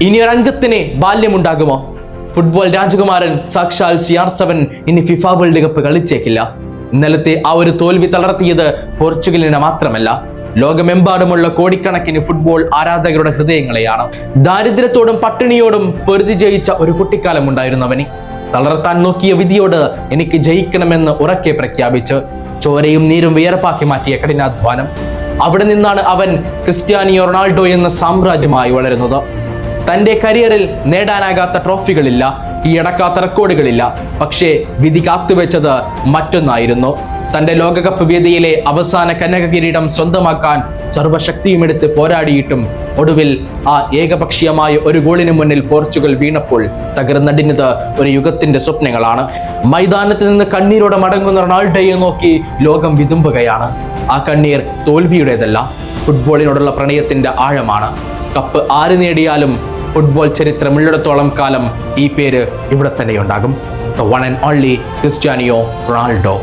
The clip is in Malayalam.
ഇനി ഒരംഗത്തിന് ബാല്യമുണ്ടാകുമോ? ഫുട്ബോൾ രാജകുമാരൻ സാക്ഷാൽ CR7 ഇനി ഫിഫ വേൾഡ് കപ്പ് കളിച്ചേക്കില്ല. ഇന്നലത്തെ ആ ഒരു തോൽവി തളർത്തിയത് പോർച്ചുഗലിനെ മാത്രമല്ല, ലോകമെമ്പാടുമുള്ള കോടിക്കണക്കിന് ഫുട്ബോൾ ആരാധകരുടെ ഹൃദയങ്ങളെയാണ്. ദാരിദ്ര്യത്തോടും പട്ടിണിയോടും പൊരുതി ജയിച്ച ഒരു കുട്ടിക്കാലം ഉണ്ടായിരുന്നവന് തളർത്താൻ നോക്കിയ വിധിയോട് എനിക്ക് ജയിക്കണമെന്ന് ഉറക്കെ പ്രഖ്യാപിച്ച് ചോരയും നീരും വിയർപ്പാക്കി മാറ്റിയ കഠിനാധ്വാനം. അവിടെ നിന്നാണ് അവൻ ക്രിസ്ത്യാനിയോ റൊണാൾഡോ എന്ന സാമ്രാജ്യമായി വളരുന്നത്. തന്റെ കരിയറിൽ നേടാനാകാത്ത ട്രോഫികളില്ല, കീഴടക്കാത്ത റെക്കോർഡുകളില്ല. പക്ഷേ വിധി കാത്തുവെച്ചത് മറ്റൊന്നായിരുന്നു. തന്റെ ലോകകപ്പ് വേദിയിലെ അവസാന കനക കിരീടം സ്വന്തമാക്കാൻ സർവശക്തിയുമെടുത്ത് പോരാടിയിട്ടും ഒടുവിൽ ആ ഏകപക്ഷീയമായ ഒരു ഗോളിന് മുന്നിൽ പോർച്ചുഗൽ വീണപ്പോൾ തകർന്നടിഞ്ഞത് ഒരു യുഗത്തിന്റെ സ്വപ്നങ്ങളാണ്. മൈതാനത്ത് നിന്ന് കണ്ണീരോടെ മടങ്ങുന്ന റൊണാൾഡോയെ നോക്കി ലോകം വിതുമ്പുകയാണ്. ആ കണ്ണീർ തോൽവിയുടേതല്ല, ഫുട്ബോളിനോടുള്ള പ്രണയത്തിന്റെ ആഴമാണ്. കപ്പ് ആര് നേടിയാലും ഫുട്ബോൾ ചരിത്രമുള്ളിടത്തോളം കാലം ഈ പേര് ഇവിടെ തന്നെ ഉണ്ടാകും. The one and only Cristiano Ronaldo.